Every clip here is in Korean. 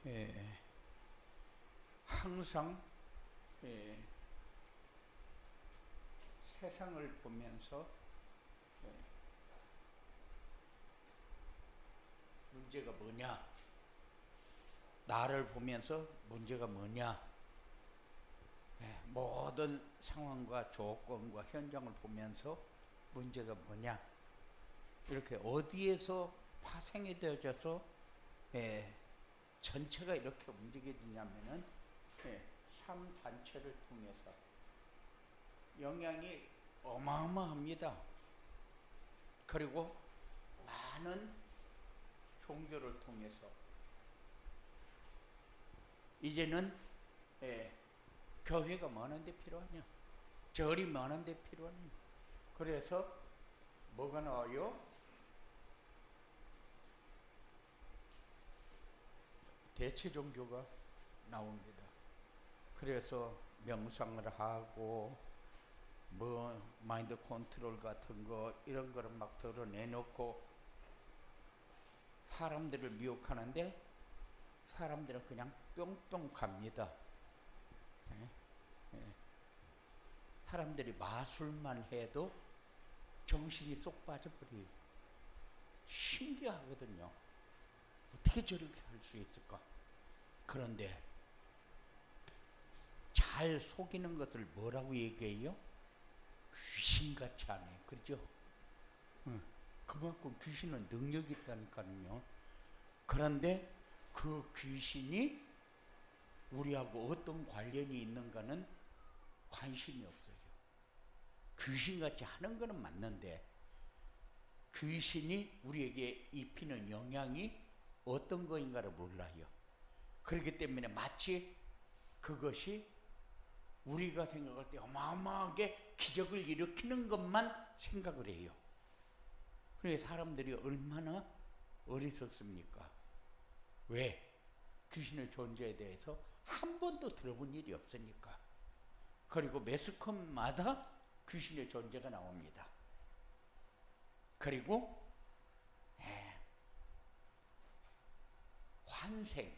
예, 항상 예, 세상을 보면서 예, 문제가 뭐냐, 나를 보면서 문제가 뭐냐, 모든 상황과 조건과 현장을 보면서 문제가 뭐냐, 이렇게 어디에서 파생이 되어져서 전체가 이렇게 움직여지냐면은 삶 단체를 통해서 영향이 어마어마합니다. 그리고 많은 종교를 통해서 이제는 교회가 많은데 필요하냐, 절이 많은데 필요하냐. 그래서 뭐가 나와요? 대체 종교가 나옵니다. 그래서 명상을 하고 뭐 마인드 컨트롤 같은 거 이런 거를 막 드러내놓고 사람들을 미혹하는데 사람들은 그냥 뿅뿅 갑니다. 사람들이 마술만 해도 정신이 쏙 빠져버려요. 신기하거든요. 어떻게 저렇게 할 수 있을까? 그런데 잘 속이는 것을 뭐라고 얘기해요? 귀신같이 하네. 그렇죠? 그만큼 귀신은 능력이 있다니까요. 그런데 그 귀신이 우리하고 어떤 관련이 있는가는 관심이 없어요. 귀신같이 하는 거는 맞는데 귀신이 우리에게 입히는 영향이 어떤 거인가를 몰라요. 그렇기 때문에 마치 그것이 우리가 생각할 때 어마어마하게 기적을 일으키는 것만 생각을 해요. 그러니까 사람들이 얼마나 어리석습니까? 왜? 귀신의 존재에 대해서 한 번도 들어본 일이 없으니까. 그리고 매스컴마다 귀신의 존재가 나옵니다. 그리고 환생,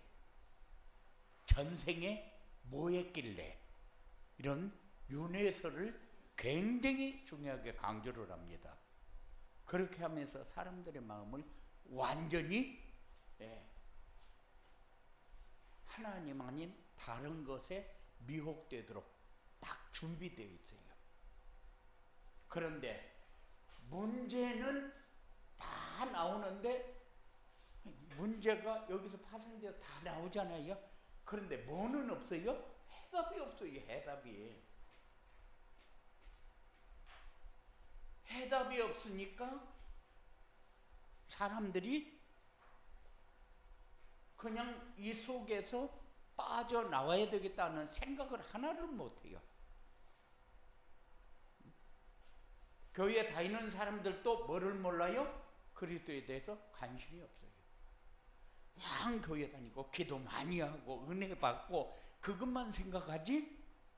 전생에 뭐 했길래, 이런 윤회설을 굉장히 중요하게 강조를 합니다. 그렇게 하면서 사람들의 마음을 완전히 하나님 아닌 다른 것에 미혹되도록 딱 준비되어 있어요. 그런데 문제는 다 나오는데 문제가 여기서 파생되어 다 나오잖아요. 그런데 뭐는 없어요? 해답이 없어요. 해답이 없으니까 사람들이 그냥 이 속에서 빠져나와야 되겠다는 생각을 하나를 못해요. 교회에 다니는 사람들도 뭐를 몰라요? 그리스도에 대해서 관심이 없어요. 그냥 교회 다니고 기도 많이 하고 은혜 받고 그것만 생각하지.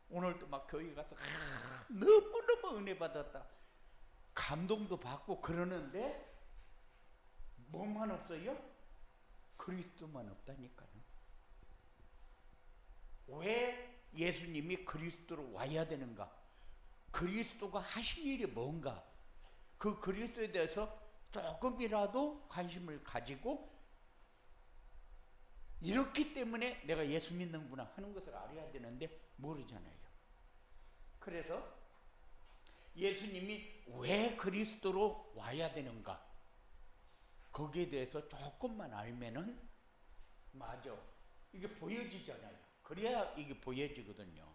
오늘도 막 교회 가서 너무너무 은혜 받았다, 감동도 받고 그러는데 뭐만 없어요? 그리스도만 없다니까요. 왜 예수님이 그리스도로 와야 되는가? 그리스도가 하신 일이 뭔가? 그 그리스도에 대해서 조금이라도 관심을 가지고 이렇기 때문에 내가 예수 믿는구나 하는 것을 알아야 되는데 모르잖아요. 그래서 예수님이 왜 그리스도로 와야 되는가? 거기에 대해서 조금만 알면은 맞아, 이게 보여지잖아요. 그래야 이게 보여지거든요.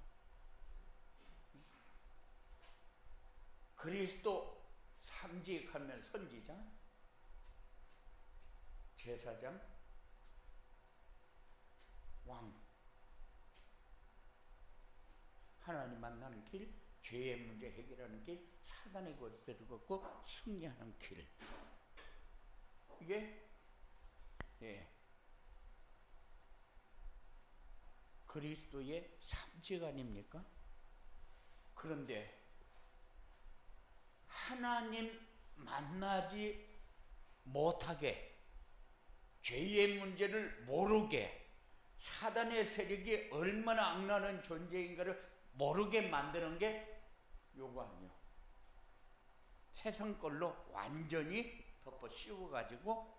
그리스도 삼직하면 선지자, 제사장, 왕, 하나님 만나는 길, 죄의 문제 해결하는 길, 사단의 권세를 걷고 승리하는 길. 이게 그리스도의 삼직 아닙니까? 그런데 하나님 만나지 못하게, 죄의 문제를 모르게, 사단의 세력이 얼마나 악랄한 존재인가를 모르게 만드는 게 요거 아니요. 세상 걸로 완전히 덮어 씌워가지고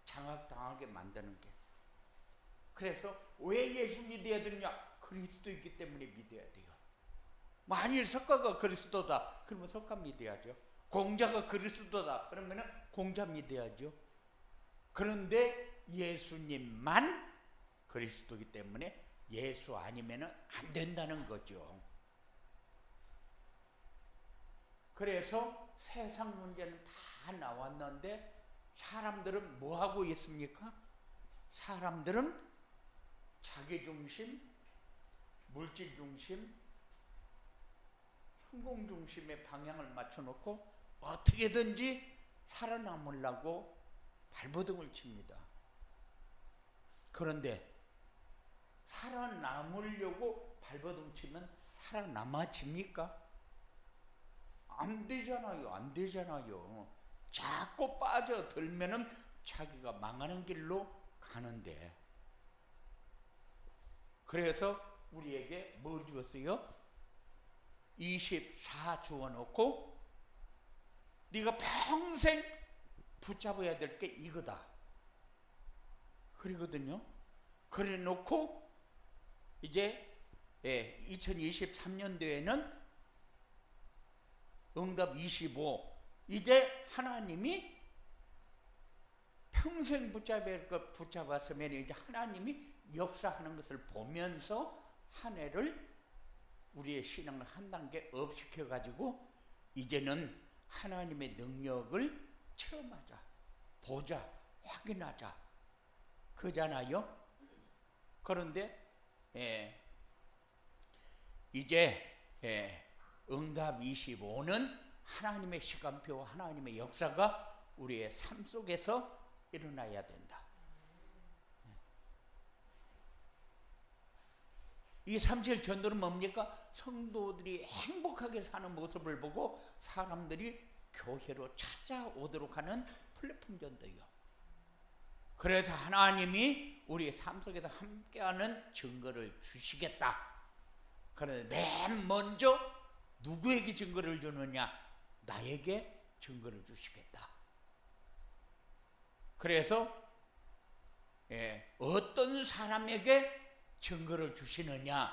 장악당하게 만드는 게. 그래서 왜 예수 믿어야 되느냐? 그리스도이기 때문에 믿어야 돼요. 만일 석가가 그리스도다 그러면 석가 믿어야죠. 공자가 그리스도다 그러면 공자 믿어야죠. 그런데 예수님만 그리스도이기 때문에 예수 아니면 안 된다는 거죠. 그래서 세상 문제는 다 나왔는데 사람들은 뭐 하고 있습니까? 사람들은 자기 중심, 물질 중심, 성공 중심의 방향을 맞춰놓고 어떻게든지 살아남으려고 발버둥을 칩니다. 그런데 살아남으려고 발버둥 치면 살아남아집니까? 안 되잖아요. 안 되잖아요. 자꾸 빠져들면은 자기가 망하는 길로 가는데. 그래서 우리에게 뭘 주었어요? 24 주어놓고 네가 평생 붙잡아야 될 게 이거다. 그러거든요. 그래 놓고 이제 2023년도에는 응답 25 이제 하나님이 평생 붙잡을 것 붙잡았으면 이제 하나님이 역사하는 것을 보면서 한 해를 우리의 신앙을 한 단계 업 시켜가지고 이제는 하나님의 능력을 체험하자, 보자, 확인하자 그잖아요. 그런데 이제 응답 25는 하나님의 시간표, 하나님의 역사가 우리의 삶 속에서 일어나야 된다. 이 3일 전도는 뭡니까? 성도들이 행복하게 사는 모습을 보고 사람들이 교회로 찾아오도록 하는 플랫폼 전도요. 그래서 하나님이 우리의 삶 속에서 함께하는 증거를 주시겠다. 그런데 맨 먼저 누구에게 증거를 주느냐? 나에게 증거를 주시겠다. 그래서 어떤 사람에게 증거를 주시느냐?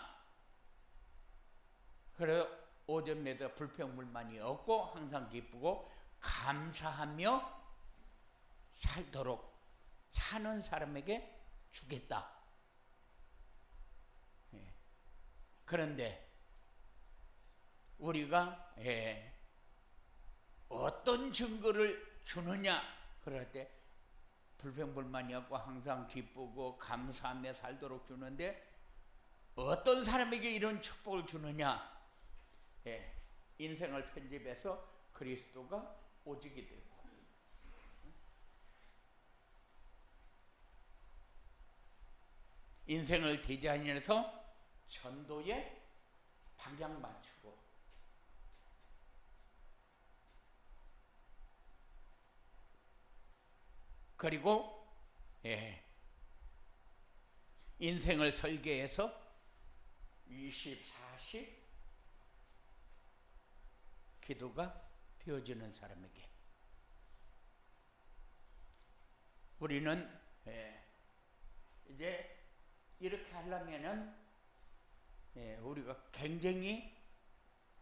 그래서 오전에도 불평불만이 없고 항상 기쁘고 감사하며 살도록 사는 사람에게 주겠다. 그런데 우리가 어떤 증거를 주느냐? 그럴 때 불평불만이 없고 항상 기쁘고 감사하며 살도록 주는데 어떤 사람에게 이런 축복을 주느냐? 인생을 편집해서 그리스도가 오직이 되고 인생을 디자인해서 전도에 방향 맞추고 그리고 인생을 설계해서 24시 기도가 되어지는 사람에게 우리는 이제 이렇게 하려면은 우리가 굉장히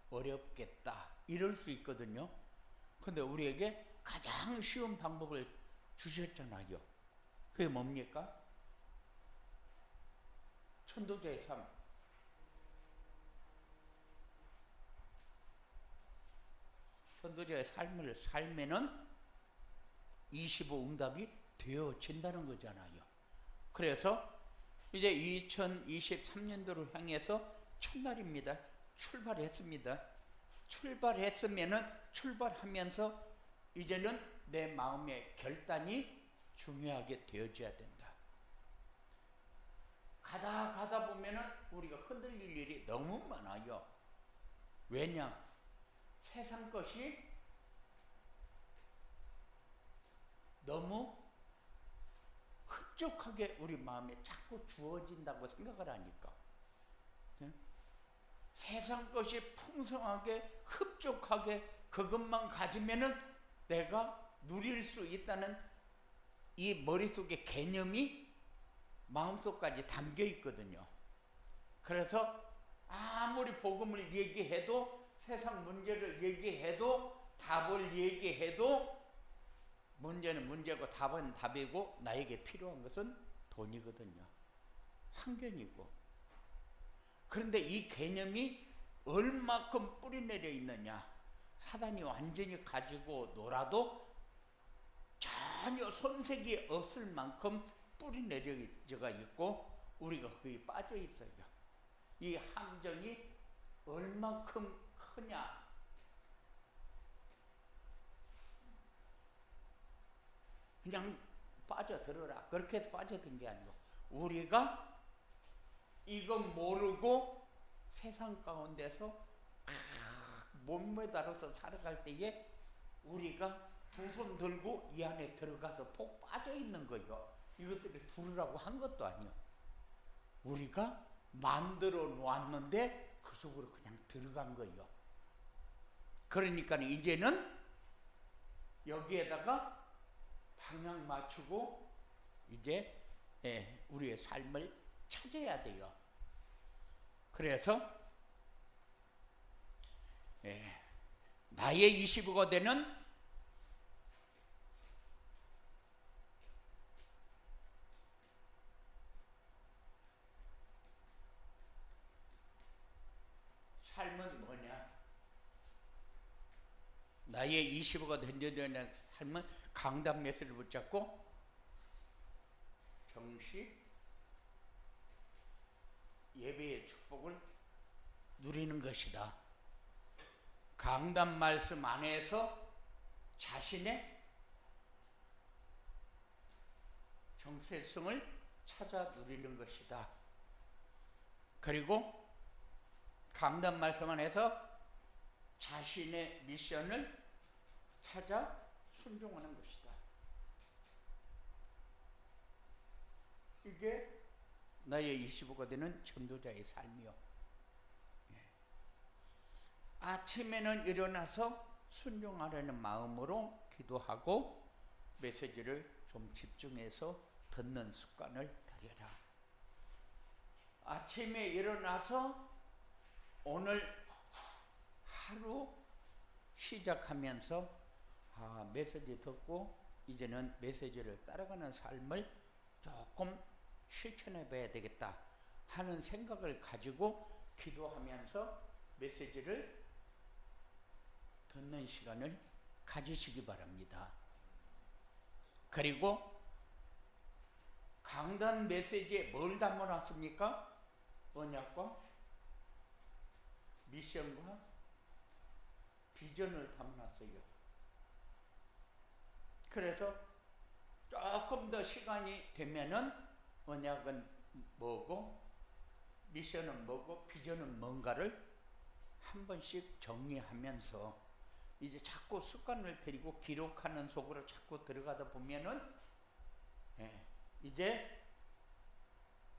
어렵겠다 이럴 수 있거든요. 근데 우리에게 가장 쉬운 방법을 주셨잖아요. 그게 뭡니까? 천도자의 삶. 천도자의 삶을 살면은 25 응답이 되어진다는 거잖아요. 그래서 이제 2023년도를 향해서 첫날입니다. 출발했습니다. 출발했으면은 출발하면서 이제는 내 마음의 결단이 중요하게 되어져야 된다. 가다 보면은 우리가 흔들릴 일이 너무 많아요. 왜냐? 세상 것이 너무 흡족하게 우리 마음에 자꾸 주어진다고 생각을 하니까, 세상 것이 풍성하게 흡족하게 그것만 가지면은 내가 누릴 수 있다는 이 머릿속에 개념이 마음속까지 담겨 있거든요. 그래서 아무리 복음을 얘기해도, 세상 문제를 얘기해도, 답을 얘기해도 문제는 문제고 답은 답이고, 나에게 필요한 것은 돈이거든요. 환경이고. 그런데 이 개념이 얼마큼 뿌리내려 있느냐, 사단이 완전히 가지고 놀아도 전혀 손색이 없을 만큼 뿌리내려져 있고 우리가 거기에 빠져 있어요. 이 함정이 얼마큼 크냐, 그냥 빠져들어라 그렇게 해서 빠져든 게 아니고, 우리가 이거 모르고 세상 가운데서 몸매달아서 살아갈 때에 우리가 두 손 들고 이 안에 들어가서 폭 빠져 있는 거예요. 이것들을 두르라고 한 것도 아니요. 우리가 만들어 놓았는데 그 속으로 그냥 들어간 거예요. 그러니까 이제는 여기에다가 방향 맞추고 이제 우리의 삶을 찾아야 돼요. 그래서 나의 25가 되는 삶은 뭐냐? 나의 25가 되는 삶은 강단 메시지를 붙잡고 정시 예배의 축복을 누리는 것이다. 강단 말씀 안에서 자신의 정체성을 찾아 누리는 것이다. 그리고 강단 말씀 안에서 자신의 미션을 찾아 순종하는 것이다. 이게 나의 25가 되는 전도자의 삶이요. 아침에는 일어나서 순종하려는 마음으로 기도하고 메시지를 좀 집중해서 듣는 습관을 들여라. 아침에 일어나서 오늘 하루 시작하면서 메시지 듣고 이제는 메시지를 따라가는 삶을 조금 실천해 봐야 되겠다 하는 생각을 가지고 기도하면서 메시지를 듣는 시간을 가지시기 바랍니다. 그리고 강단 메시지에 뭘 담아놨습니까? 언약과 미션과 비전을 담아놨어요. 그래서 조금 더 시간이 되면은 언약은 뭐고 미션은 뭐고 비전은 뭔가를 한 번씩 정리하면서 이제 자꾸 습관을 들이고 기록하는 속으로 자꾸 들어가다 보면은 이제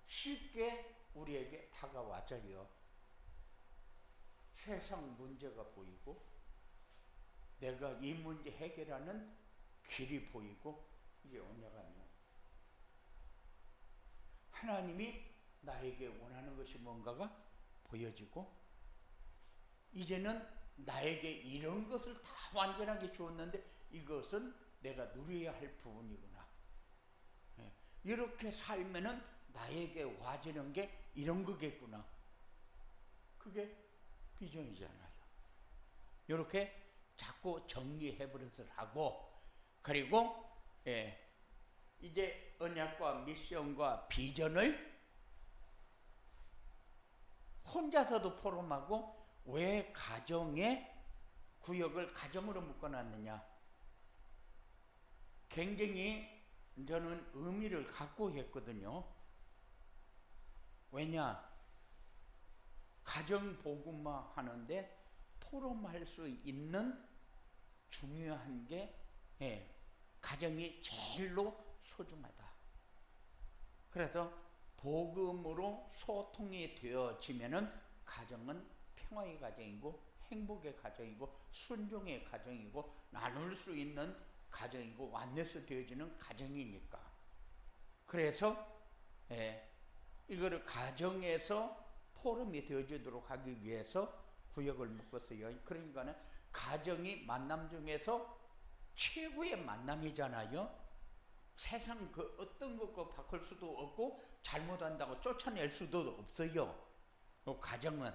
쉽게 우리에게 다가와져요. 세상 문제가 보이고 내가 이 문제 해결하는 길이 보이고, 이게 언약 아니에요. 하나님이 나에게 원하는 것이 뭔가가 보여지고, 이제는 나에게 이런 것을 다 완전하게 주었는데 이것은 내가 누려야 할 부분이구나. 이렇게 살면은 나에게 와지는 게 이런 거겠구나. 그게 비전이잖아요. 이렇게 자꾸 정리해버릇을 하고, 그리고 이제 언약과 미션과 비전을 혼자서도 포럼하고, 왜 가정의 구역을 가정으로 묶어놨느냐, 굉장히 저는 의미를 갖고 했거든요. 왜냐, 가정 복음화 하는데 토론할 수 있는 중요한 게 가정이 제일로 소중하다. 그래서 복음으로 소통이 되어지면은 가정은 평화의 가정이고 행복의 가정이고 순종의 가정이고 나눌 수 있는 가정이고 완내수 되어지는 가정이니까. 그래서 이거를 가정에서 포럼이 되어지도록 하기 위해서 구역을 묶었어요. 그러니까는 가정이 만남 중에서 최고의 만남이잖아요. 세상 그 어떤 것과 바꿀 수도 없고 잘못한다고 쫓아낼 수도 없어요. 가정은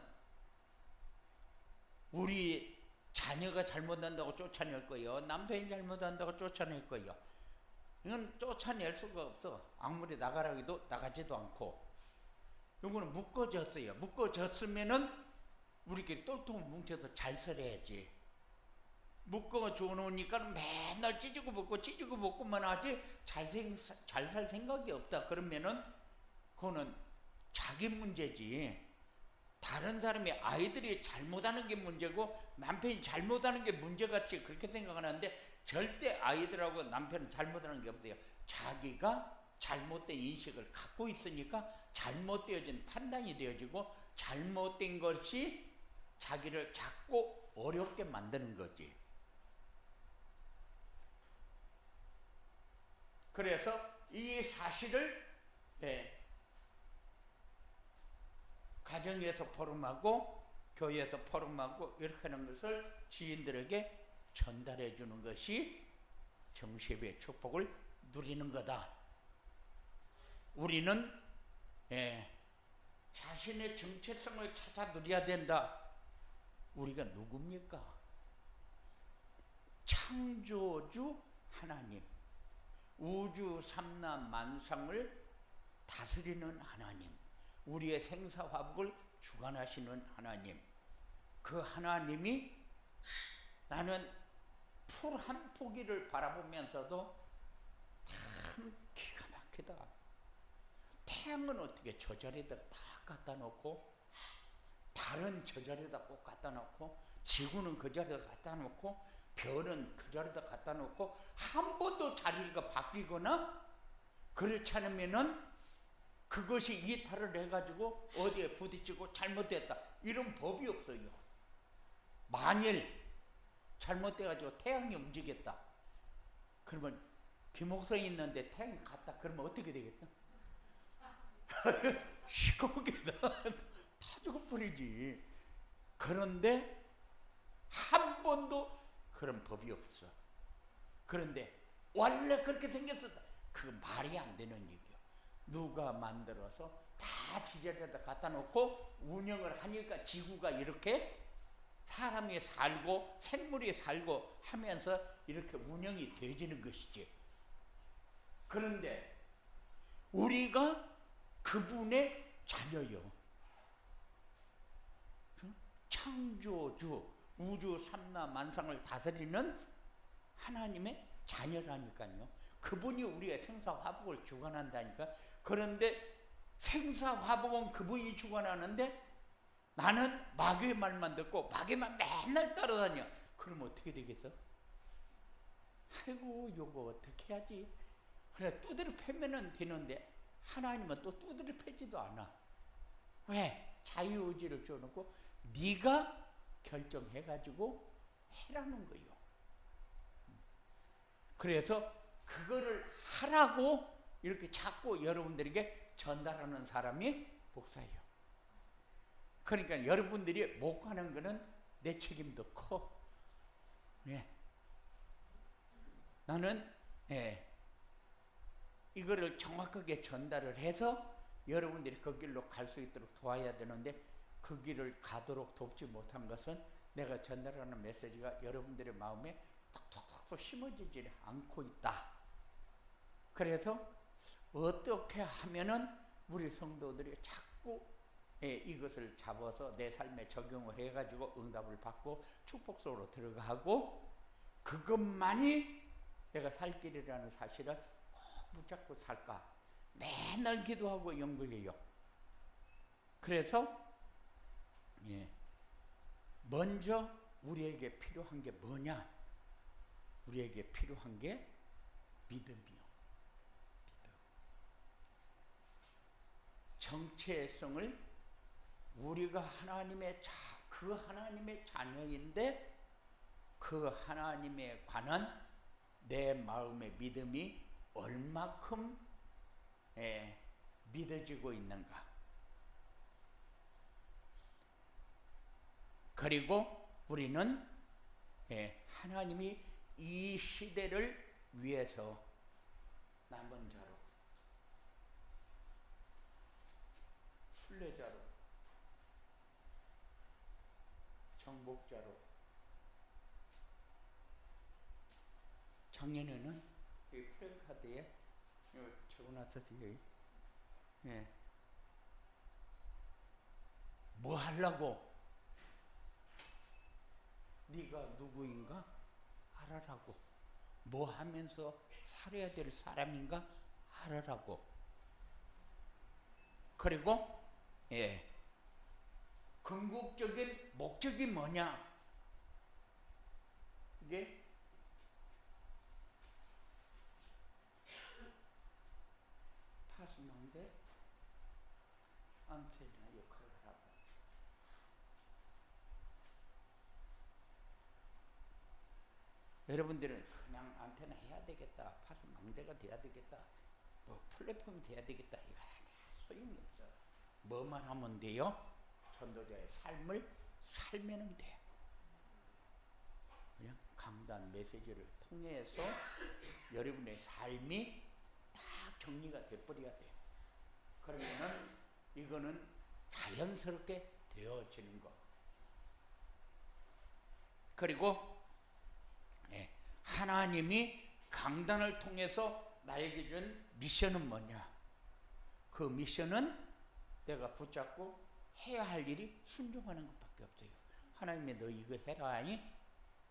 우리 자녀가 잘못한다고 쫓아낼 거예요. 남편이 잘못한다고 쫓아낼 거예요. 이건 쫓아낼 수가 없어. 아무리 나가라 해도 나가지도 않고. 이거는 묶어졌어요. 묶어졌으면은 우리끼리 똘똘 뭉쳐서 잘 살아야지. 묶어줘 놓으니까 맨날 찢고 먹고만 하지 잘 살 생각이 없다. 그러면은 그거는 자기 문제지. 다른 사람이 아이들이 잘못하는 게 문제고 남편이 잘못하는 게 문제같이 그렇게 생각하는데 절대 아이들하고 남편은 잘못하는 게 없대요. 자기가 잘못된 인식을 갖고 있으니까 잘못되어진 판단이 되어지고 잘못된 것이 자기를 자꾸 어렵게 만드는 거지. 그래서 이 사실을 가정에서 포럼하고 교회에서 포럼하고 이렇게 하는 것을 지인들에게 전달해 주는 것이 정시의 축복을 누리는 거다. 우리는 자신의 정체성을 찾아 누려야 된다. 우리가 누굽니까? 창조주 하나님, 우주 삼람 만상을 다스리는 하나님, 우리의 생사화복을 주관하시는 하나님, 그 하나님이 나는 풀 한 포기를 바라보면서도 참 기가 막히다. 태양은 어떻게 저 자리에다 다 갖다 놓고 달은 저 자리에다 꼭 갖다 놓고 지구는 그 자리에다 갖다 놓고 별은 그 자리에다 갖다 놓고 한 번도 자리가 바뀌거나 그렇지 않으면은 그것이 이탈을 해가지고 어디에 부딪히고 잘못됐다 이런 법이 없어요. 만일 잘못돼가지고 태양이 움직였다 그러면 김옥성이 있는데 태양이 갔다 그러면 어떻게 되겠어? 시커멓게 다 죽어버리지. 그런데 한 번도 그런 법이 없어. 그런데 원래 그렇게 생겼었다. 그거 말이 안 되는 얘기야. 누가 만들어서 다 지자리에다 갖다 놓고 운영을 하니까 지구가 이렇게 사람이 살고 생물이 살고 하면서 이렇게 운영이 되어지는 것이지. 그런데 우리가 그분의 자녀요. 창조주 우주 삼라 만상을 다스리는 하나님의 자녀라니까요. 그분이 우리의 생사화복을 주관한다니까. 그런데 생사화복은 그분이 주관하는데 나는 마귀의 말만 듣고 마귀만 맨날 따라다녀. 그럼 어떻게 되겠어? 아이고 요거 어떻게 해야지. 그래 두드려 패면은 되는데 하나님은 또 두드려 패지도 않아. 왜? 자유의지를 줘놓고 네가 결정해가지고 해라는 거예요. 그래서 그거를 하라고 이렇게 자꾸 여러분들에게 전달하는 사람이 목사예요. 그러니까 여러분들이 못 가는 거는 내 책임도 커. 나는 이거를 정확하게 전달을 해서 여러분들이 그 길로 갈 수 있도록 도와야 되는데 그 길을 가도록 돕지 못한 것은 내가 전달하는 메시지가 여러분들의 마음에 톡톡톡 심어지지 않고 있다. 그래서 어떻게 하면은 우리 성도들이 자꾸 이것을 잡아서 내 삶에 적용을 해가지고 응답을 받고 축복 속으로 들어가고 그것만이 내가 살 길이라는 사실을 꼭 붙잡고 살까. 맨날 기도하고 연구해요. 그래서 먼저 우리에게 필요한 게 뭐냐? 우리에게 필요한 게 믿음이요. 믿음. 정체성을 우리가 그 하나님의 자녀인데 그 하나님에 관한 내 마음의 믿음이 얼마큼 믿어지고 있는가. 그리고 우리는 하나님이 이 시대를 위해서 남은 자로, 순례자로, 정복자로, 작년에는 이 프랭카드에 적어놨어 뒤에 뭐 하려고? 네가 누구인가 알아라고. 뭐 하면서 살아야 될 사람인가 알아라고. 그리고 궁극적인 목적이 뭐냐? 이게 파수망대 안테나 역할을 하고, 여러분들은 그냥 안테나 해야 되겠다, 파수망대가 돼야 되겠다, 뭐 플랫폼이 돼야 되겠다, 이거 다 소용이 없어. 뭐만 하면 돼요? 전도자의 삶을 살면 돼. 그냥 강단 메시지를 통해서 여러분의 삶이 딱 정리가 돼버려야 돼. 그러면은 이거는 자연스럽게 되어지는 거. 그리고 하나님이 강단을 통해서 나에게 준 미션은 뭐냐? 그 미션은 내가 붙잡고 해야 할 일이 순종하는 것밖에 없어요. 하나님이 너 이거 해라 하니,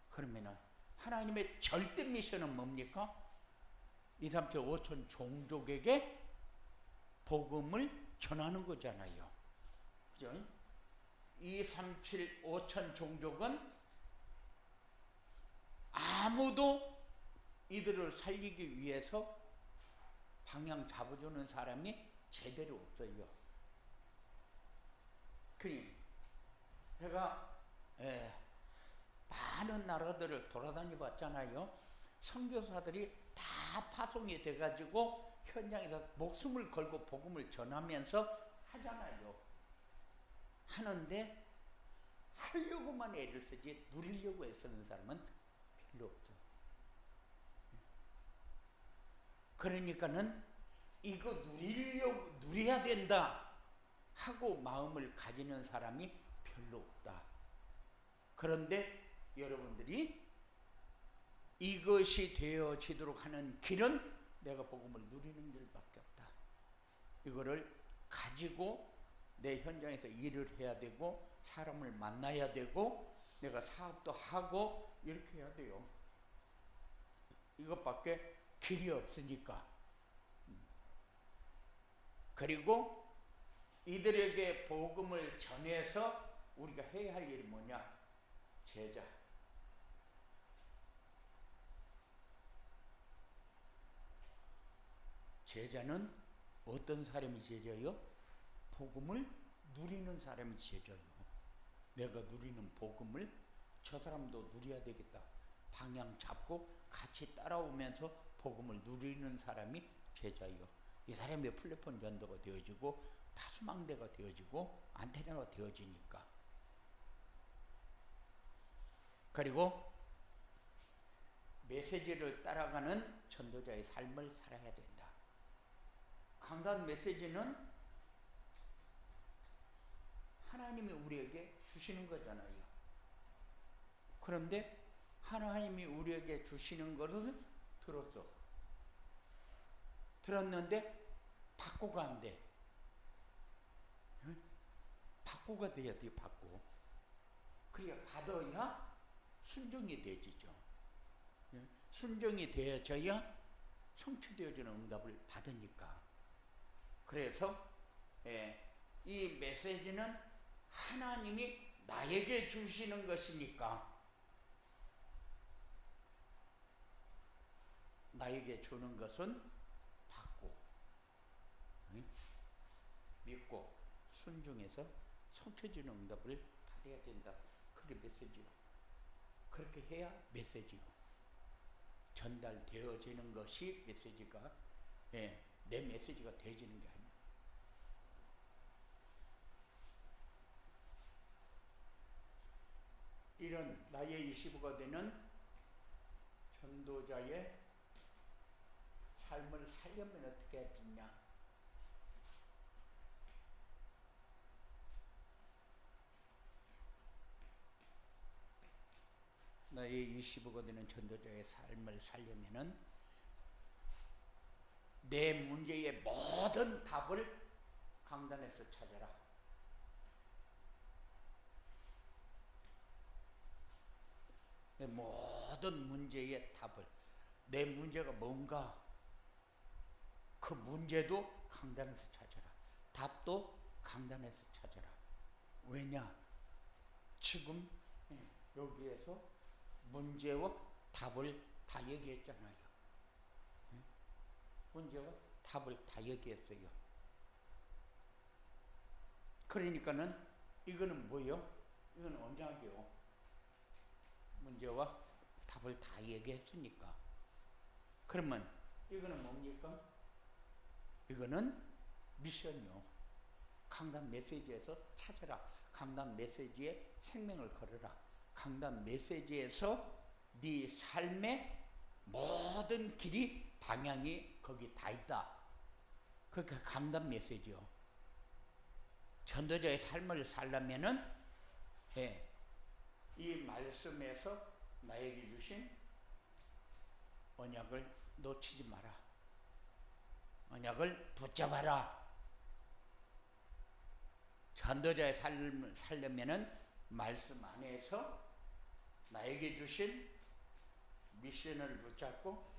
그러면은 하나님의 절대 미션은 뭡니까? 2, 3, 7, 5천 종족에게 복음을 전하는 거잖아요. 그죠? 2, 3, 7, 5천 종족은 아무도 이들을 살리기 위해서 방향 잡아주는 사람이 제대로 없어요. 그러니 제가 많은 나라들을 돌아다니 봤잖아요. 선교사들이 다 파송이 돼가지고 현장에서 목숨을 걸고 복음을 전하면서 하잖아요. 하는데 하려고만 애를 쓰지 누리려고 애쓰는 사람은 별로 없어. 그러니까는 이거 누려야 된다 하고 마음을 가지는 사람이 별로 없다. 그런데 여러분들이 이것이 되어지도록 하는 길은 내가 복음을 누리는 길밖에 없다. 이거를 가지고 내 현장에서 일을 해야 되고, 사람을 만나야 되고, 내가 사업도 하고 이렇게 해야 돼요. 이것밖에 길이 없으니까. 그리고 이들에게 복음을 전해서 우리가 해야 할 일이 뭐냐? 제자. 제자는 어떤 사람이 제자요? 복음을 누리는 사람이 제자요. 내가 누리는 복음을 저 사람도 누려야 되겠다. 방향 잡고 같이 따라오면서 복음을 누리는 사람이 제자요. 이 사람의 플랫폼 전도가 되어지고 파수망대가 되어지고 안테나가 되어지니까. 그리고 메시지를 따라가는 전도자의 삶을 살아야 된다. 강단 메시지는 하나님이 우리에게 주시는 거잖아요. 그런데 하나님이 우리에게 주시는 것을 들었어. 들었는데 바꾸가 안 돼. 바꾸가 돼야 돼. 바꾸. 그래야 받아야 순종이 되지죠. 순종이 되어져야 성취되어지는 응답을 받으니까. 그래서 이 메시지는 하나님이 나에게 주시는 것이니까 나에게 주는 것은 받고, 믿고 순종해서 성취주는 응답을 받아야 된다. 그게 메시지요. 그렇게 해야 메시지요. 전달되어지는 것이 메시지가, 예, 내 메시지가 되어지는 게 아니에요. 이런 나의 25가 되는 전도자의 삶을 살려면 어떻게 해야 되냐? 나의 25가 되는 전도자의 삶을 살려면은 내 문제의 모든 답을 강단에서 찾아라. 내 모든 문제의 답을, 내 문제가 뭔가 그 문제도 강단에서 찾아라. 답도 강단에서 찾아라. 왜냐? 지금 여기에서 문제와 답을 다 얘기했잖아요. 문제와 답을 다 얘기했어요. 그러니까는 이거는 뭐예요? 이건 언약이요. 문제와 답을 다 얘기했으니까. 그러면 이거는 뭡니까? 이거는 미션이요. 강단 메시지에서 찾아라. 강단 메시지에 생명을 걸어라. 강단 메시지에서 네 삶의 모든 길이, 방향이 거기 다 있다. 그러니까 강단 메시지요. 전도자의 삶을 살려면은, 예, 이 말씀에서 나에게 주신 언약을 놓치지 마라. 언약을 붙잡아라. 전도자의 삶을 살려면은 말씀 안에서 나에게 주신 미션을 붙잡고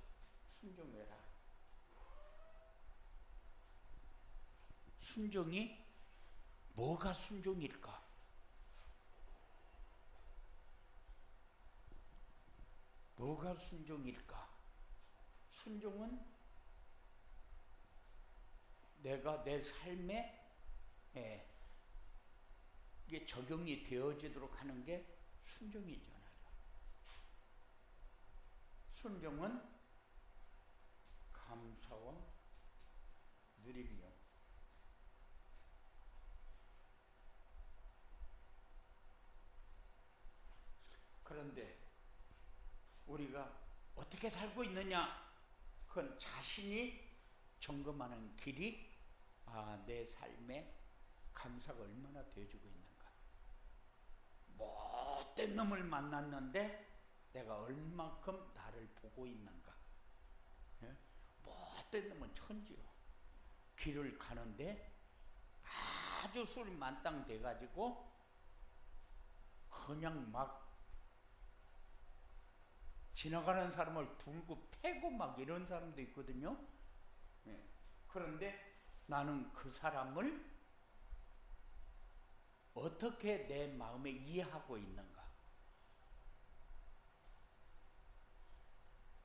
순종해라. 순종이 뭐가 순종일까? 뭐가 순종일까? 순종은 내가 내 삶에 이게 적용이 되어지도록 하는 게 순종이잖아요. 순종은 감사와 누림이요. 그런데 우리가 어떻게 살고 있느냐? 그건 자신이 점검하는 길이, 내 삶에 감사가 얼마나 되어주고 있는가. 못된 놈을 만났는데 내가 얼만큼 나를 보고 있는가. 예? 못된 놈은 천지요. 길을 가는데 아주 술 만땅 돼가지고 그냥 막 지나가는 사람을 들고 패고 막 이런 사람도 있거든요. 예. 그런데 나는 그 사람을 어떻게 내 마음에 이해하고 있는가.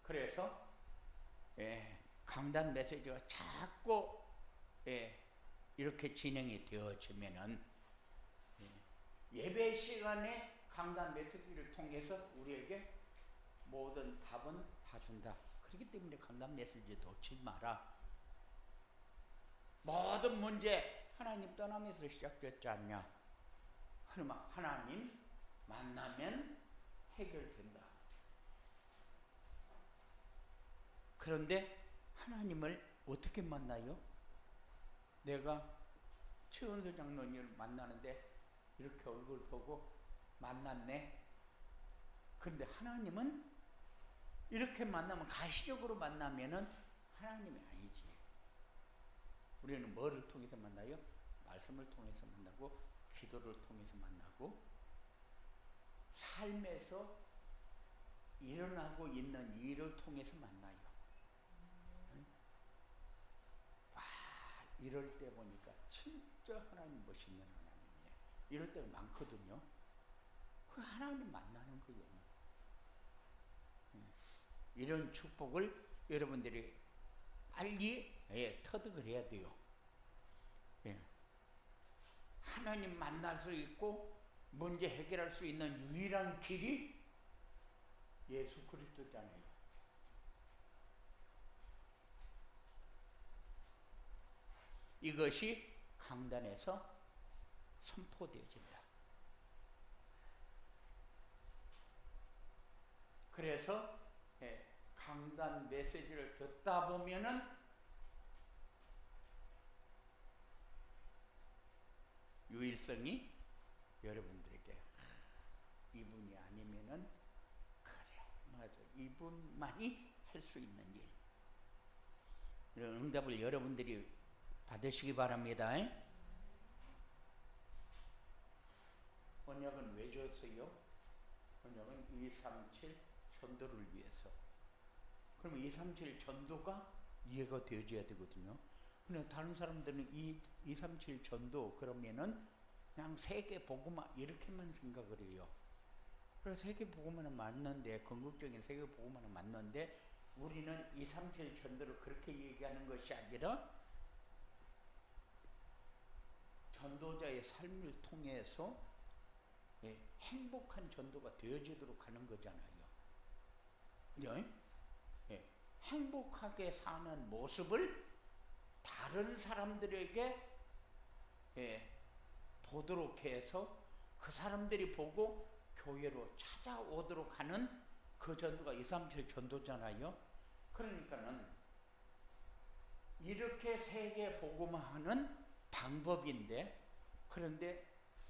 그래서 강단 메시지가 자꾸 이렇게 진행이 되어지면은 예배 시간에 강단 메시지를 통해서 우리에게 모든 답은 다 준다. 그렇기 때문에 강단 메시지 놓지 마라. 모든 문제 하나님 떠나면서 시작됐지 않냐? 하나님 만나면 해결된다. 그런데 하나님을 어떻게 만나요? 내가 최은수 장로님을 만나는데 이렇게 얼굴 보고 만났네. 그런데 하나님은 이렇게 만나면, 가시적으로 만나면은 하나님이 아니지. 우리는 뭐를 통해서 만나요? 말씀을 통해서 만나고, 기도를 통해서 만나고, 삶에서 일어나고 있는 일을 통해서 만나요. 이럴 때 보니까 진짜 하나님 멋있는 하나님이에요. 이럴 때가 많거든요. 그 하나님 만나는 거예요. 이런 축복을 여러분들이 빨리 터득을 해야 돼요. 하나님 만날 수 있고 문제 해결할 수 있는 유일한 길이 예수 그리스도잖아요. 이것이 강단에서 선포되어진다. 그래서 강단 메시지를 듣다 보면은 유일성이 여러분들에게 이분이 아니면은 그래 맞아 이분만이 할 수 있는 일 이런 응답을 여러분들이 받으시기 바랍니다. 언약은 왜 줬어요? 언약은 237 전도를 위해서. 그러면 237 전도가 이해가 되어져야 되거든요. 근데 다른 사람들은 237 전도 그러면은 그냥 세계 복음화 이렇게만 생각을 해요. 그래서 세계 복음화는 맞는데 건국적인 세계 복음화는 맞는데 우리는 237 전도를 그렇게 얘기하는 것이 아니라 전도자의 삶을 통해서 행복한 전도가 되어지도록 하는 거잖아요. 그죠? 행복하게 사는 모습을 다른 사람들에게 보도록 해서 그 사람들이 보고 교회로 찾아오도록 하는 그 전도가 237 전도잖아요. 그러니까는 이렇게 세계 복음화하는 방법인데 그런데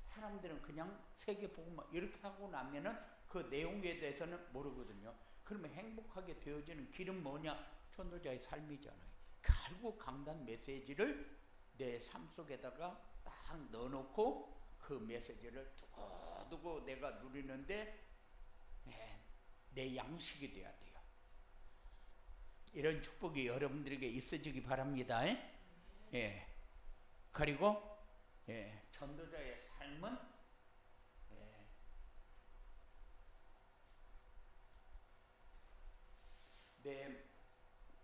사람들은 그냥 세계 복음화 이렇게 하고 나면은 그 내용에 대해서는 모르거든요. 그러면 행복하게 되어지는 길은 뭐냐? 전도자의 삶이잖아요. 결국 강단 메시지를 내 삶 속에다가 딱 넣어놓고 그 메시지를 두고두고 내가 누리는데 내 양식이 돼야 돼요. 이런 축복이 여러분들에게 있어지기 바랍니다. 그리고 전도자의 삶은 내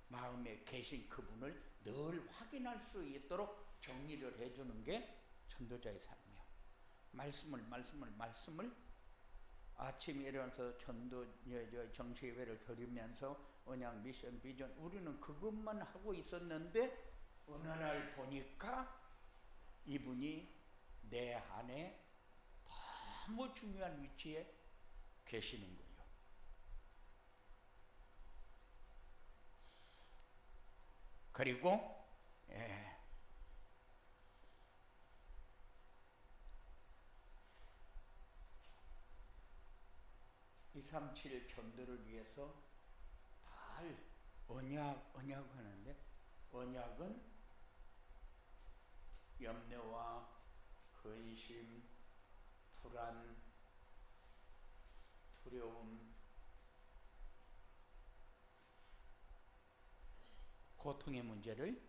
마음에 계신 그분을 늘 확인할 수 있도록 정리를 해주는 게 전도자의 삶이에요. 말씀을 아침에 일어나서 전도 정시예배를 드리면서 언약 미션 비전 우리는 그것만 하고 있었는데 어느 날 보니까 이분이 내 안에 너무 중요한 위치에 계시는 거예요. 그리고 237 전도를 위해서 달 언약 하는데 언약은 염려와 근심, 불안, 두려움, 고통의 문제를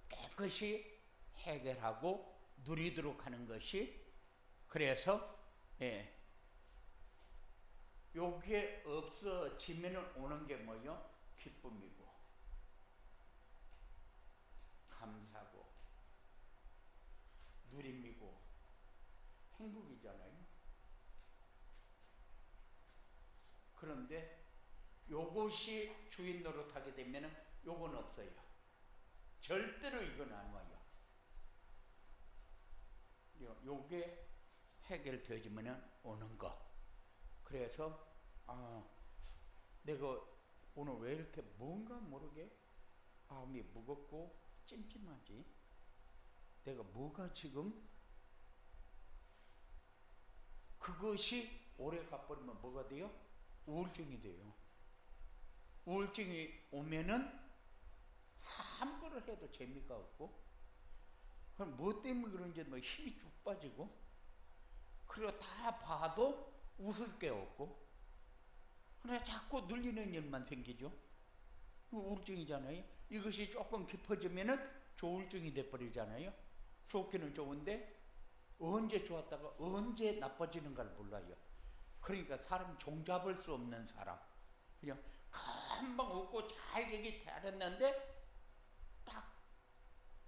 깨끗이 해결하고 누리도록 하는 것이 그래서 요게 없어지면 오는 게 뭐요? 기쁨이고 감사고 누림이고 행복이잖아요. 그런데 요것이 주인 노릇하게 되면 요건 없어요. 절대로 이건 안 와요. 요게 해결되어지면 오는 거. 그래서 내가 오늘 왜 이렇게 뭔가 모르게 마음이 무겁고 찜찜하지? 내가 뭐가 지금 그것이 오래 가버리면 뭐가 돼요? 우울증이 돼요. 우울증이 오면은 아무거나 해도 재미가 없고 그럼 뭐 때문에 그런지 뭐 힘이 쭉 빠지고 그리고 다 봐도 웃을 게 없고 그래 자꾸 눌리는 일만 생기죠. 우울증이잖아요. 이것이 조금 깊어지면은 조울증이 돼버리잖아요. 좋기는 좋은데 언제 좋았다가 언제 나빠지는 걸 몰라요. 그러니까 사람 종잡을 수 없는 사람 그냥 금방 웃고 잘 얘기 잘했는데 딱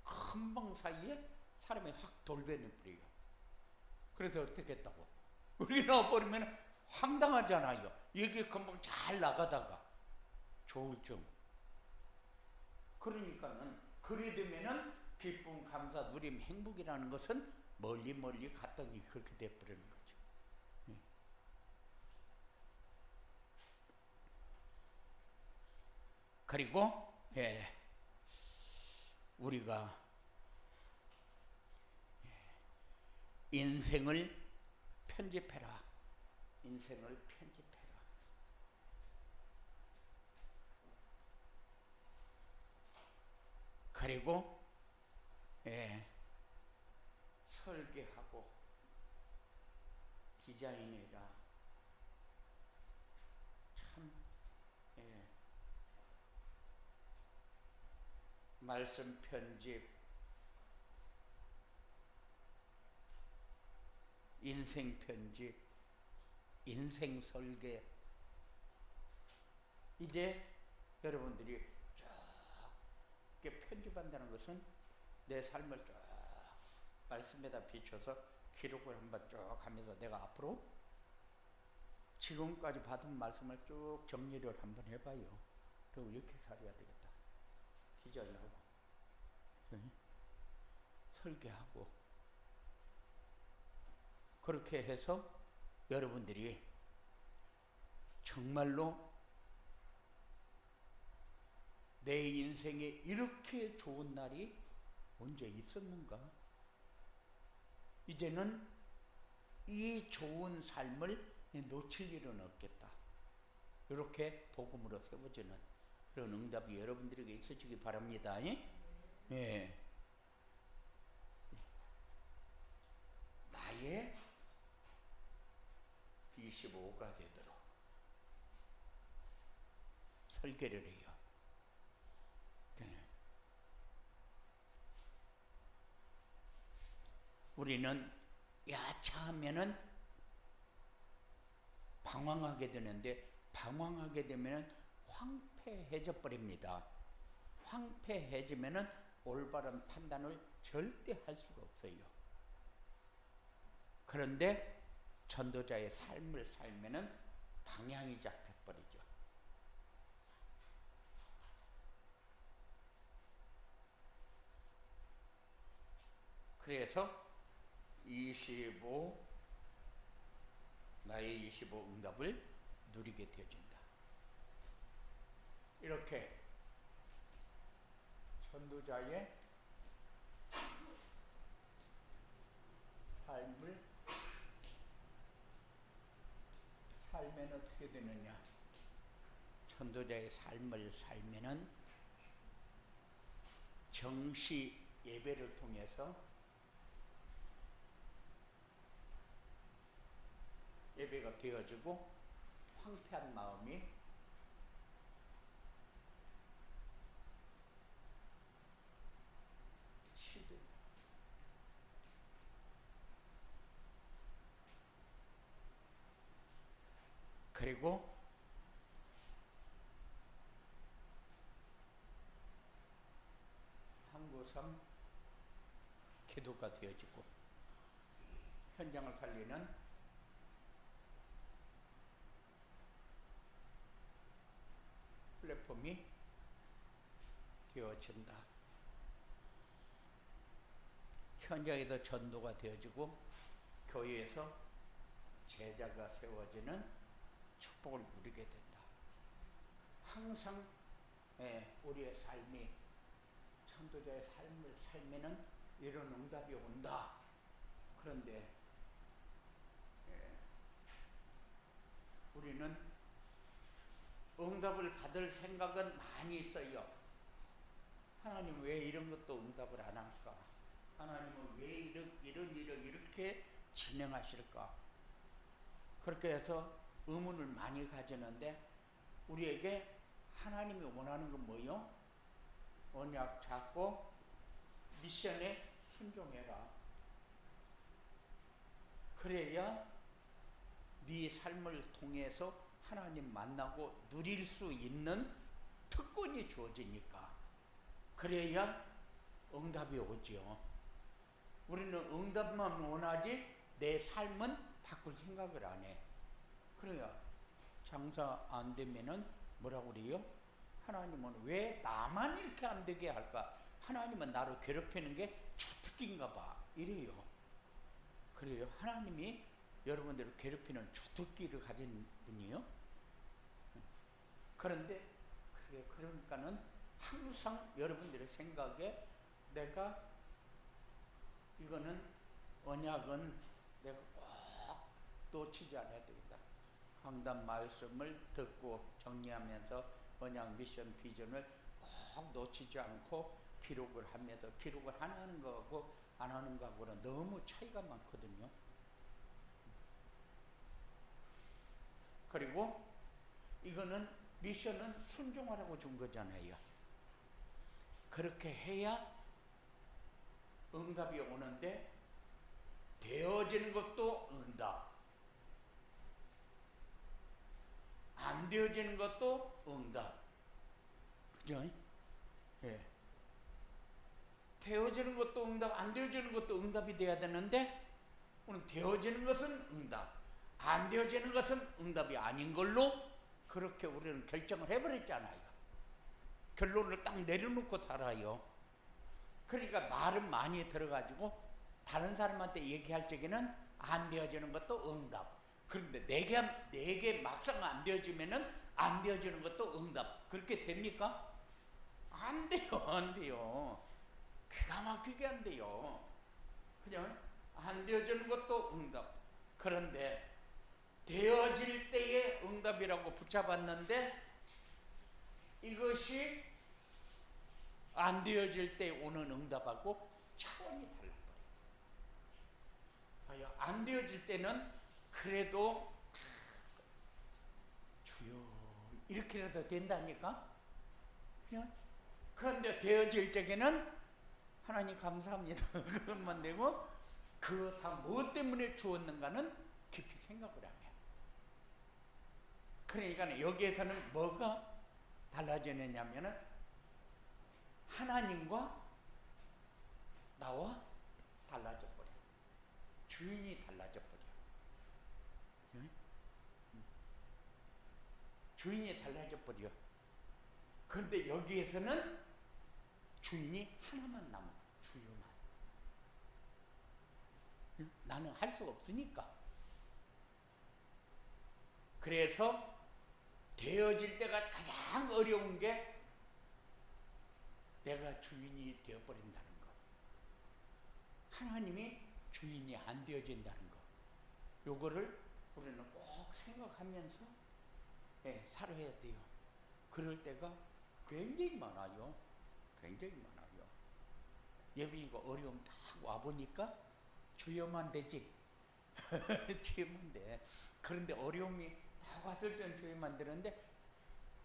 금방 사이에 사람이 확 돌변해 버려요. 그래서 어떻게 했다고? 우리 넣어버리면 황당하잖아요. 얘기 금방 잘 나가다가 조울증. 그러니까는 그리 되면은 기쁨, 감사, 누림, 행복이라는 것은 멀리 멀리 갔더니 그렇게 돼버리는 거죠. 그리고 우리가 인생을 편집해라. 인생을 편집해라. 그리고 설계하고 디자인해라. 참 말씀 편집, 인생 편집, 인생 설계. 이제 여러분들이 쭉 이렇게 편집한다는 것은 내 삶을 쭉 말씀에다 비춰서 기록을 한번 쭉 하면서 내가 앞으로 지금까지 받은 말씀을 쭉 정리를 한번 해봐요. 그리고 이렇게 살아야 되겠다. 디자인하고 설계하고 그렇게 해서 여러분들이 정말로 내 인생에 이렇게 좋은 날이 언제 있었는가? 이제는 이 좋은 삶을 놓칠 일은 없겠다. 이렇게 복음으로 세워지는 그런 응답이 여러분들에게 있어지기 바랍니다. 예. 나의 25가 되도록 설계를 해요. 우리는 야차하면은 방황하게 되는데 방황하게 되면은 황폐해져 버립니다. 황폐해지면은 올바른 판단을 절대 할 수가 없어요. 그런데 전도자의 삶을 살면은 방향이 잡혀버리죠. 그래서 나의 25 응답을 누리게 되어진다. 이렇게 전도자의 삶을 살면 어떻게 되느냐? 전도자의 삶을 살면은 정시 예배를 통해서 예배가 되어지고 황폐한 마음이 치유된다. 그리고 항구섬 기도가 되어지고 현장을 살리는 플랫폼이 되어진다. 현장에서 전도가 되어지고 교회에서 제자가 세워지는 축복을 누리게 된다. 항상 우리의 삶이 전도자의 삶을 살면은 이런 응답이 온다. 그런데 우리는 응답을 받을 생각은 많이 있어요. 하나님 왜 이런 것도 응답을 안 할까? 하나님은 왜 이런 일을 이렇게 진행하실까? 그렇게 해서 의문을 많이 가지는데 우리에게 하나님이 원하는 건 뭐요? 언약 잡고 미션에 순종해라. 그래야 네 삶을 통해서 하나님 만나고 누릴 수 있는 특권이 주어지니까. 그래야 응답이 오지요. 우리는 응답만 원하지 내 삶은 바꿀 생각을 안 해. 그래야 장사 안 되면은 뭐라고 그래요? 하나님은 왜 나만 이렇게 안 되게 할까? 하나님은 나를 괴롭히는 게 주특기인가 봐. 이래요. 그래요. 하나님이 여러분들을 괴롭히는 주특기를 가진 분이요. 그런데 그러니까는 항상 여러분들의 생각에 내가 이거는 언약은 내가 꼭 놓치지 않아야 되겠다. 강단 말씀을 듣고 정리하면서 언약 미션 비전을 꼭 놓치지 않고 기록을 하면서 기록을 하는 거하고 안 하는 거하고는 너무 차이가 많거든요. 그리고 이거는 미션은 순종하라고 준 거잖아요. 그렇게 해야 응답이 오는데 되어지는 것도 응답, 안 되어지는 것도 응답. 그죠? 예. 되어지는 것도 응답, 안 되어지는 것도 응답이 돼야 되는데 오늘 되어지는 것은 응답, 안 되어지는 것은 응답이 아닌 걸로 그렇게 우리는 결정을 해버렸잖아요. 결론을 딱 내려놓고 살아요. 그러니까 말은 많이 들어가지고 다른 사람한테 얘기할 적에는 안 되어지는 것도 응답. 그런데 내게 막상 안 되어지면은 안 되어지는 것도 응답. 그렇게 됩니까? 안 돼요, 안 돼요. 기가 막히게 안 돼요. 그죠? 안 되어지는 것도 응답. 그런데 되어질 때의 응답이라고 붙잡았는데 이것이 안 되어질 때 오는 응답하고 차원이 달라버려요. 안 되어질 때는 그래도 주여 이렇게라도 된다니까? 그런데 되어질 적에는 하나님 감사합니다. 그것만 되고 그거 다 뭐 때문에 주었는가는 깊이 생각을 안 해요. 그러니까 여기에서는 뭐가 달라지느냐면은 하나님과 나와 달라져 버려. 주인이 달라져 버려. 주인이 달라져 버려. 그런데 여기에서는 주인이 하나만 남아. 주요만. 나는 할 수 없으니까. 그래서 되어질 때가 가장 어려운 게 내가 주인이 되어버린다는 거. 하나님이 주인이 안 되어진다는 거. 요거를 우리는 꼭 생각하면서 살아야 돼요. 그럴 때가 굉장히 많아요. 굉장히 많아요. 예비가 어려움 다 와보니까 주여만 되지. 주여만 돼. 그런데 어려움이 다 왔을 때는 주여만 되는데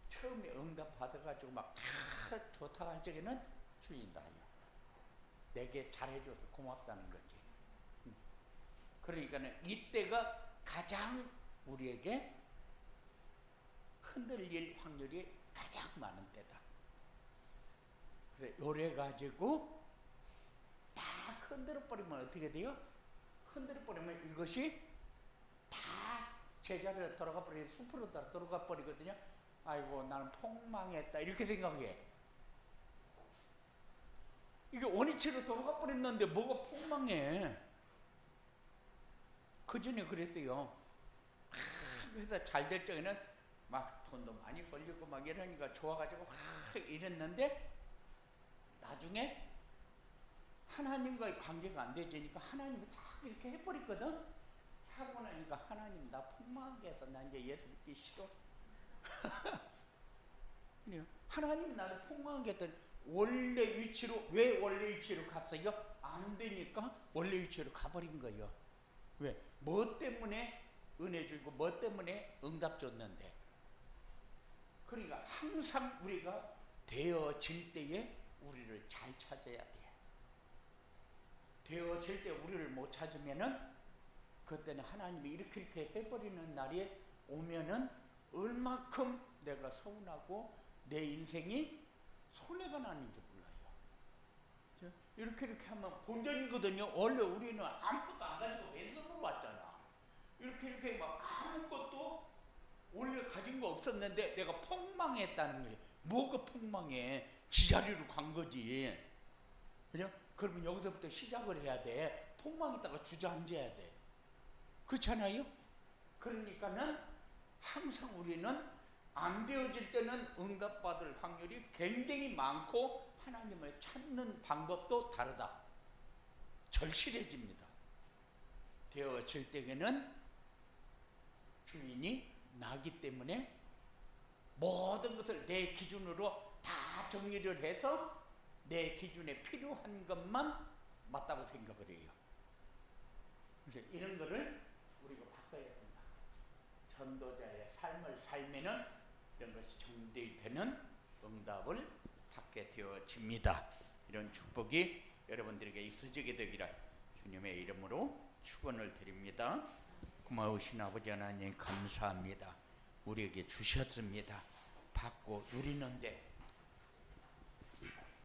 처음에 응답 받아가지고 막 좋다 할 적에는 주인다요. 내게 잘해줘서 고맙다는 거지. 그러니까는 이때가 가장 우리에게 흔들릴 확률이 가장 많은 때다. 그래, 요래 가지고 다 흔들어 버리면 어떻게 돼요? 흔들어 버리면 이것이 다 제자리로 돌아가 버리고 숲으로 돌아가 버리거든요. 아이고 나는 폭망했다 이렇게 생각해. 이게 원위치로 돌아가 버렸는데 뭐가 폭망해? 그 전에 그랬어요. 그래서 잘 될 적에는 막 돈도 많이 벌리고 막 이러니까 좋아가지고 이랬는데 나중에 하나님과의 관계가 안 되지니까 하나님이 자꾸 이렇게 해버리거든. 하고 나니까 하나님 나 폭망하게 해서 나 이제 예수 믿기 싫어. 하나님이 나를 폭망하게 했더니 원래 위치로, 왜 원래 위치로 갔어요? 안 되니까 원래 위치로 가버린 거예요. 왜? 뭐 때문에 은혜 주고 뭐 때문에 응답 줬는데. 그러니까 항상 우리가 되어질 때에 우리를 잘 찾아야 돼. 되어질 때 우리를 못 찾으면은 그때는 하나님이 이렇게 해버리는 날이 오면은 얼마큼 내가 서운하고 내 인생이 손해가 나는지 몰라요. 이렇게 하면 본전이거든요. 원래 우리는 아무것도 안 가지고 왼손으로 왔잖아. 이렇게 막 아무것도 원래 가진 거 없었는데 내가 폭망했다는 거예요. 뭐가 폭망해? 지자리로 간 거지. 그냥 그러면 여기서부터 시작을 해야 돼. 폭망했다가 주저앉아야 돼. 그렇잖아요? 그러니까는 항상 우리는 안 되어질 때는 응답받을 확률이 굉장히 많고 하나님을 찾는 방법도 다르다. 절실해집니다. 되어질 때에는 주인이 나기 때문에 모든 것을 내 기준으로 다 정리를 해서 내 기준에 필요한 것만 맞다고 생각을 해요. 그래서 이런 거를 우리가 바꿔야 된다. 전도자의 삶을 살면은 이런 것이 정리되는 응답을 받게 되어집니다. 이런 축복이 여러분들에게 있어지게 되기를 주님의 이름으로 축원을 드립니다. 고마우신 아버지 하나님 감사합니다. 우리에게 주셨습니다. 받고 누리는데